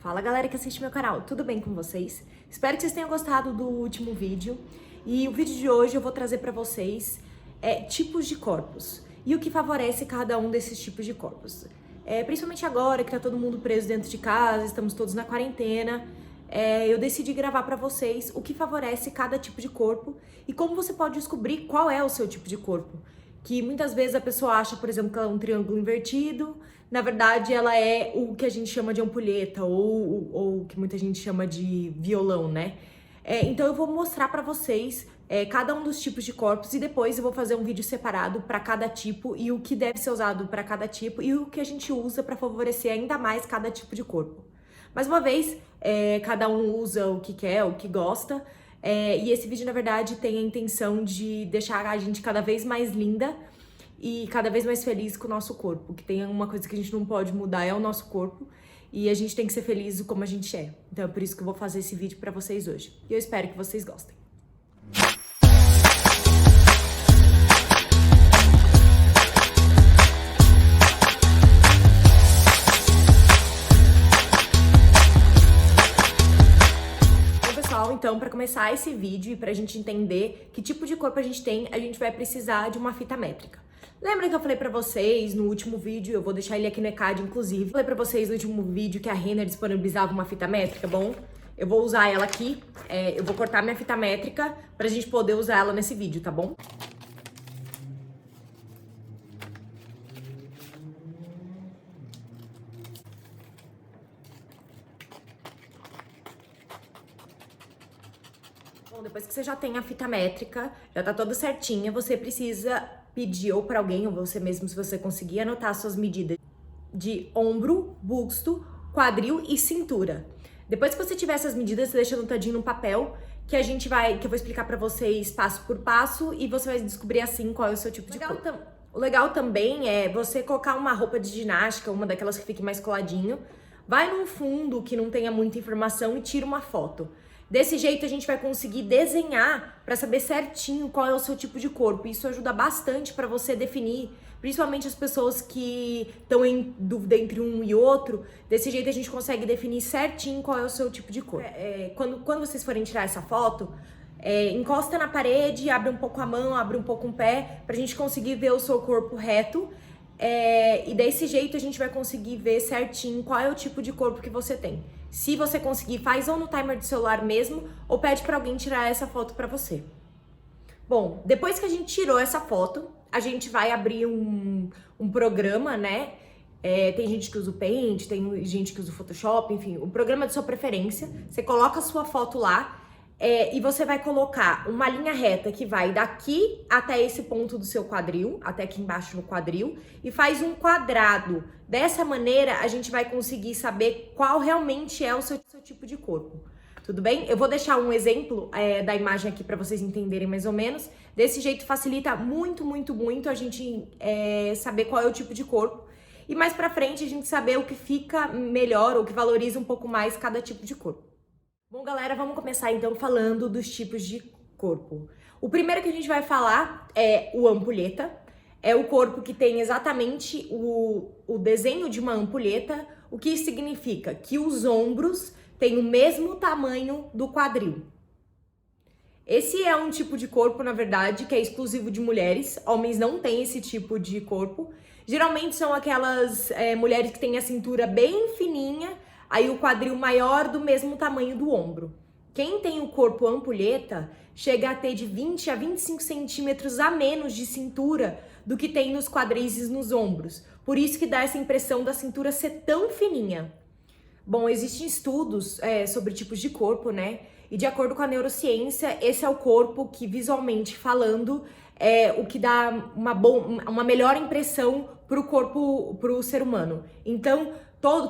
Fala galera que assiste meu canal, tudo bem com vocês? Espero que vocês tenham gostado do último vídeo. E o vídeo de hoje eu vou trazer pra vocês tipos de corpos e o que favorece cada um desses tipos de corpos. Principalmente agora que tá todo mundo preso dentro de casa, estamos todos na quarentena, eu decidi gravar pra vocês o que favorece cada tipo de corpo e como você pode descobrir qual é o seu tipo de corpo. Que muitas vezes a pessoa acha, por exemplo, que ela é um triângulo invertido, na verdade ela é o que a gente chama de ampulheta ou o que muita gente chama de violão, né? Então eu vou mostrar pra vocês cada um dos tipos de corpos e depois eu vou fazer um vídeo separado pra cada tipo e o que deve ser usado pra cada tipo e o que a gente usa pra favorecer ainda mais cada tipo de corpo. Mais uma vez, cada um usa o que quer, o que gosta. E esse vídeo, na verdade, tem a intenção de deixar a gente cada vez mais linda e cada vez mais feliz com o nosso corpo. Que tem uma coisa que a gente não pode mudar, é o nosso corpo. E a gente tem que ser feliz como a gente é. Então é por isso que eu vou fazer esse vídeo pra vocês hoje. E eu espero que vocês gostem. Então, para começar esse vídeo e pra gente entender que tipo de corpo a gente tem, a gente vai precisar de uma fita métrica. Lembra que eu falei pra vocês no último vídeo, eu vou deixar ele aqui no ECAD, inclusive. Eu falei pra vocês no último vídeo que a Renner disponibilizava uma fita métrica? Bom, eu vou usar ela aqui, eu vou cortar minha fita métrica pra gente poder usar ela nesse vídeo, tá bom? Bom, depois que você já tem a fita métrica, já tá toda certinha, você precisa pedir ou pra alguém, ou você mesmo, se você conseguir, anotar suas medidas de ombro, busto, quadril e cintura. Depois que você tiver essas medidas, você deixa anotadinho no papel, que eu vou explicar pra vocês passo por passo e você vai descobrir assim qual é o seu tipo de corpo. O legal também é você colocar uma roupa de ginástica, uma daquelas que fique mais coladinho, vai num fundo que não tenha muita informação e tira uma foto. Desse jeito a gente vai conseguir desenhar para saber certinho qual é o seu tipo de corpo. Isso ajuda bastante para você definir, principalmente as pessoas que estão em dúvida entre um e outro. Desse jeito a gente consegue definir certinho qual é o seu tipo de corpo. Quando vocês forem tirar essa foto, encosta na parede, abre um pouco a mão, abre um pouco o pé, pra gente conseguir ver o seu corpo reto. E desse jeito a gente vai conseguir ver certinho qual é o tipo de corpo que você tem. Se você conseguir, faz ou no timer do celular mesmo, ou pede pra alguém tirar essa foto pra você. Bom, depois que a gente tirou essa foto, a gente vai abrir um programa, né? Tem gente que usa o Paint, tem gente que usa o Photoshop, enfim, o programa de sua preferência. Você coloca a sua foto lá e você vai colocar uma linha reta que vai daqui até esse ponto do seu quadril, até aqui embaixo no quadril, e faz um quadrado. Dessa maneira, a gente vai conseguir saber qual realmente é o seu tipo de corpo. Tudo bem? Eu vou deixar um exemplo da imagem aqui para vocês entenderem mais ou menos. Desse jeito facilita muito, muito, muito a gente saber qual é o tipo de corpo. E mais pra frente a gente saber o que fica melhor, ou que valoriza um pouco mais cada tipo de corpo. Bom, galera, vamos começar então falando dos tipos de corpo. O primeiro que a gente vai falar é o ampulheta. É o corpo que tem exatamente o desenho de uma ampulheta, o que significa que os ombros têm o mesmo tamanho do quadril. Esse é um tipo de corpo, na verdade, que é exclusivo de mulheres. Homens não têm esse tipo de corpo. Geralmente são aquelas mulheres que têm a cintura bem fininha, aí o quadril maior do mesmo tamanho do ombro. Quem tem o corpo ampulheta chega a ter de 20 a 25 centímetros a menos de cintura do que tem nos quadris e nos ombros. Por isso que dá essa impressão da cintura ser tão fininha. Bom, existem estudos sobre tipos de corpo, né? E de acordo com a neurociência, esse é o corpo que, visualmente falando, é o que dá uma melhor impressão pro ser humano. Então,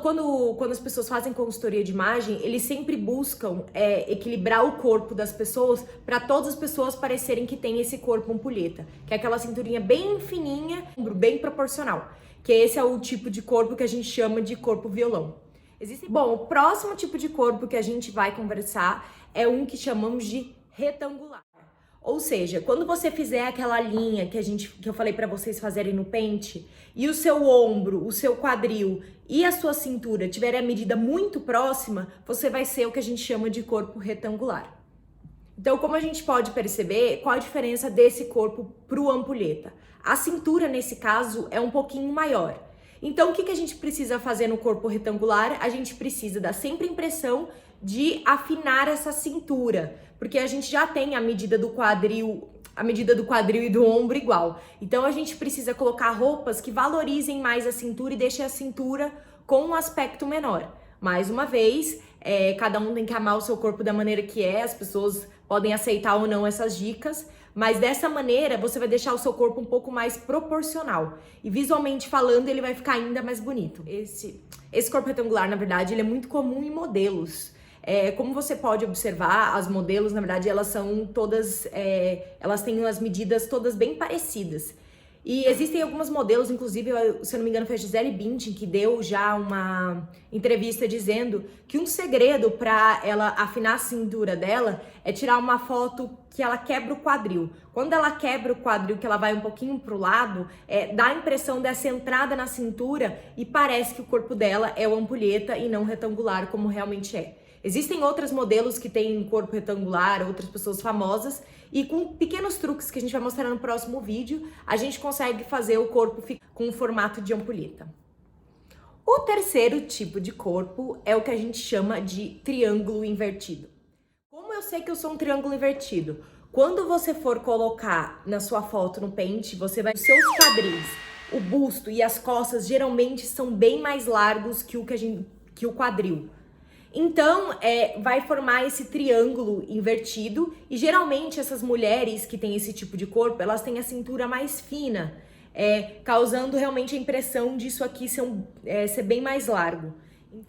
quando as pessoas fazem consultoria de imagem, eles sempre buscam equilibrar o corpo das pessoas para todas as pessoas parecerem que tem esse corpo ampulheta, que é aquela cinturinha bem fininha, bem proporcional, que esse é o tipo de corpo que a gente chama de corpo violão. Bom, o próximo tipo de corpo que a gente vai conversar é um que chamamos de retangular. Ou seja, quando você fizer aquela linha que eu falei pra vocês fazerem no pente, e o seu ombro, o seu quadril e a sua cintura tiverem a medida muito próxima, você vai ser o que a gente chama de corpo retangular. Então, como a gente pode perceber, qual a diferença desse corpo pro ampulheta? A cintura, nesse caso, é um pouquinho maior. Então, o que a gente precisa fazer no corpo retangular? A gente precisa dar sempre a impressão de afinar essa cintura, porque a gente já tem a medida do quadril e do ombro igual. Então, a gente precisa colocar roupas que valorizem mais a cintura e deixem a cintura com um aspecto menor. Mais uma vez, cada um tem que amar o seu corpo da maneira que é, as pessoas podem aceitar ou não essas dicas, mas dessa maneira você vai deixar o seu corpo um pouco mais proporcional. E visualmente falando, ele vai ficar ainda mais bonito. Esse corpo retangular, na verdade, ele é muito comum em modelos. Como você pode observar, as modelos, na verdade, elas são todas, elas têm as medidas todas bem parecidas. E existem alguns modelos, inclusive, se eu não me engano, foi a Gisele Bündchen que deu já uma entrevista dizendo que um segredo para ela afinar a cintura dela é tirar uma foto que ela quebra o quadril. Quando ela quebra o quadril, que ela vai um pouquinho pro lado, dá a impressão dessa entrada na cintura e parece que o corpo dela é o ampulheta e não retangular, como realmente é. Existem outros modelos que têm corpo retangular, outras pessoas famosas, e com pequenos truques que a gente vai mostrar no próximo vídeo, a gente consegue fazer o corpo ficar com o formato de ampulheta. O terceiro tipo de corpo é o que a gente chama de triângulo invertido. Como eu sei que eu sou um triângulo invertido? Quando você for colocar na sua foto no pente, você vai... Os seus quadris, o busto e as costas geralmente são bem mais largos que o quadril. Então, vai formar esse triângulo invertido e geralmente essas mulheres que têm esse tipo de corpo, elas têm a cintura mais fina, causando realmente a impressão disso aqui ser bem mais largo.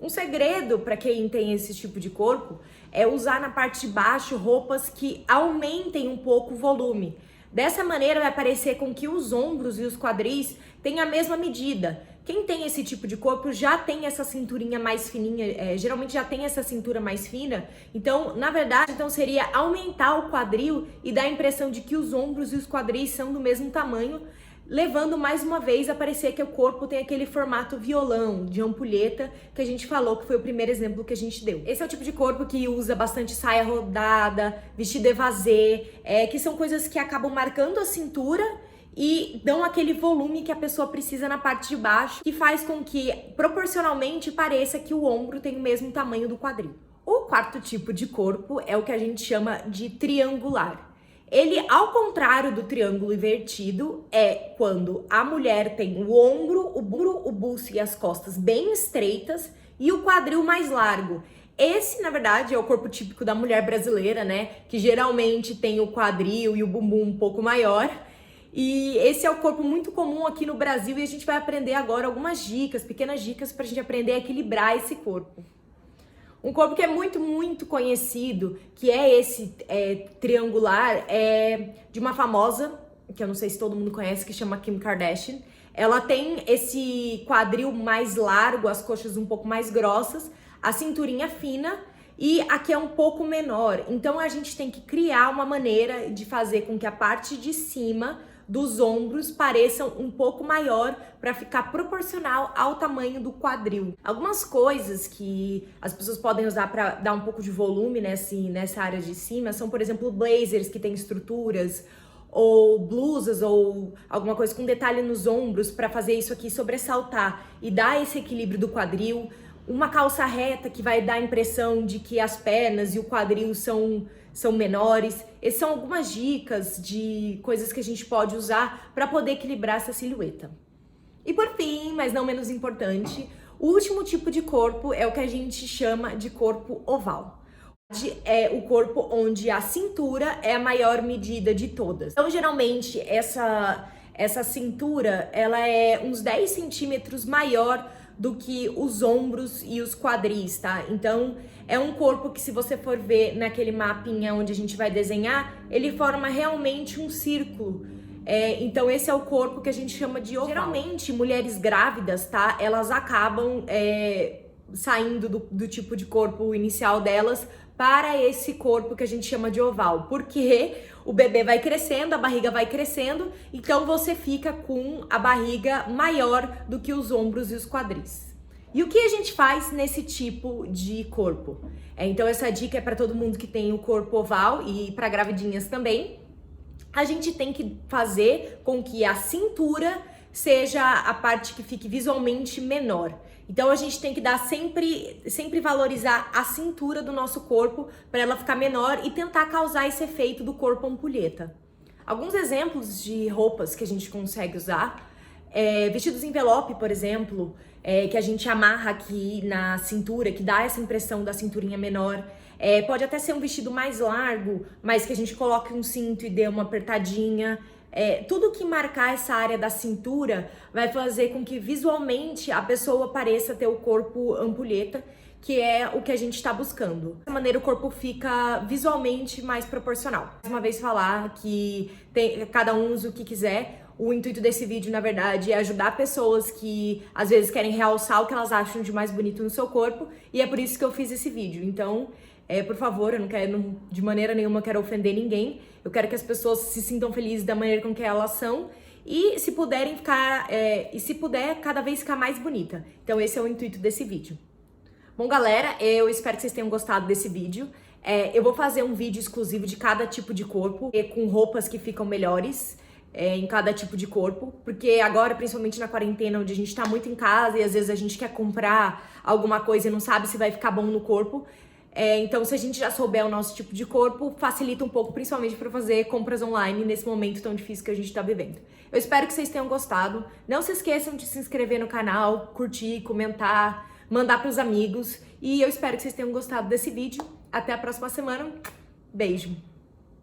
Um segredo para quem tem esse tipo de corpo é usar na parte de baixo roupas que aumentem um pouco o volume. Dessa maneira vai parecer com que os ombros e os quadris têm a mesma medida. Quem tem esse tipo de corpo já tem essa cinturinha mais fininha, geralmente já tem essa cintura mais fina. Então, na verdade, seria aumentar o quadril e dar a impressão de que os ombros e os quadris são do mesmo tamanho, levando mais uma vez a parecer que o corpo tem aquele formato violão, de ampulheta, que a gente falou que foi o primeiro exemplo que a gente deu. Esse é o tipo de corpo que usa bastante saia rodada, vestido evasê, que são coisas que acabam marcando a cintura e dão aquele volume que a pessoa precisa na parte de baixo, que faz com que, proporcionalmente, pareça que o ombro tem o mesmo tamanho do quadril. O quarto tipo de corpo é o que a gente chama de triangular. Ele, ao contrário do triângulo invertido, é quando a mulher tem o ombro, o busto e as costas bem estreitas e o quadril mais largo. Esse, na verdade, é o corpo típico da mulher brasileira, né? Que geralmente tem o quadril e o bumbum um pouco maior. E esse é o corpo muito comum aqui no Brasil e a gente vai aprender agora algumas dicas, pequenas dicas pra gente aprender a equilibrar esse corpo. Um corpo que é muito, muito conhecido, que é esse triangular, é de uma famosa, que eu não sei se todo mundo conhece, que chama Kim Kardashian. Ela tem esse quadril mais largo, as coxas um pouco mais grossas, a cinturinha fina e aqui é um pouco menor. Então a gente tem que criar uma maneira de fazer com que a parte de cima dos ombros pareçam um pouco maior para ficar proporcional ao tamanho do quadril. Algumas coisas que as pessoas podem usar para dar um pouco de volume nessa área de cima são, por exemplo, blazers que têm estruturas, ou blusas, ou alguma coisa com detalhe nos ombros para fazer isso aqui sobressaltar e dar esse equilíbrio do quadril. Uma calça reta que vai dar a impressão de que as pernas e o quadril são menores. Essas são algumas dicas de coisas que a gente pode usar para poder equilibrar essa silhueta. E por fim, mas não menos importante, o último tipo de corpo é o que a gente chama de corpo oval. É o corpo onde a cintura é a maior medida de todas. Então, geralmente, essa cintura, ela é uns 10 centímetros maior do que os ombros e os quadris, tá? Então, é um corpo que, se você for ver naquele mapinha onde a gente vai desenhar, ele forma realmente um círculo. Então, esse é o corpo que a gente chama de oval. Geralmente, mulheres grávidas, tá? Elas acabam saindo do tipo de corpo inicial delas para esse corpo que a gente chama de oval. Porque o bebê vai crescendo, a barriga vai crescendo, então você fica com a barriga maior do que os ombros e os quadris. E o que a gente faz nesse tipo de corpo? Então essa dica é para todo mundo que tem o corpo oval e para gravidinhas também. A gente tem que fazer com que a cintura seja a parte que fique visualmente menor. Então a gente tem que dar sempre valorizar a cintura do nosso corpo para ela ficar menor e tentar causar esse efeito do corpo ampulheta. Alguns exemplos de roupas que a gente consegue usar, vestidos envelope, por exemplo, que a gente amarra aqui na cintura, que dá essa impressão da cinturinha menor. Pode até ser um vestido mais largo, mas que a gente coloque um cinto e dê uma apertadinha. Tudo que marcar essa área da cintura vai fazer com que visualmente a pessoa pareça ter o corpo ampulheta, que é o que a gente está buscando. Dessa maneira o corpo fica visualmente mais proporcional. Mais uma vez falar que cada um usa o que quiser. O intuito desse vídeo, na verdade, é ajudar pessoas que às vezes querem realçar o que elas acham de mais bonito no seu corpo, e é por isso que eu fiz esse vídeo. Então, por favor, eu não quero, de maneira nenhuma, quero ofender ninguém. Eu quero que as pessoas se sintam felizes da maneira com que elas são e, se puderem ficar, se puder, cada vez ficar mais bonita. Então, esse é o intuito desse vídeo. Bom, galera, eu espero que vocês tenham gostado desse vídeo. Eu vou fazer um vídeo exclusivo de cada tipo de corpo, com roupas que ficam melhores em cada tipo de corpo, porque agora, principalmente na quarentena, onde a gente tá muito em casa e às vezes a gente quer comprar alguma coisa e não sabe se vai ficar bom no corpo. Então, se a gente já souber o nosso tipo de corpo, facilita um pouco, principalmente para fazer compras online nesse momento tão difícil que a gente tá vivendo. Eu espero que vocês tenham gostado. Não se esqueçam de se inscrever no canal, curtir, comentar, mandar pros amigos. E eu espero que vocês tenham gostado desse vídeo. Até a próxima semana. Beijo!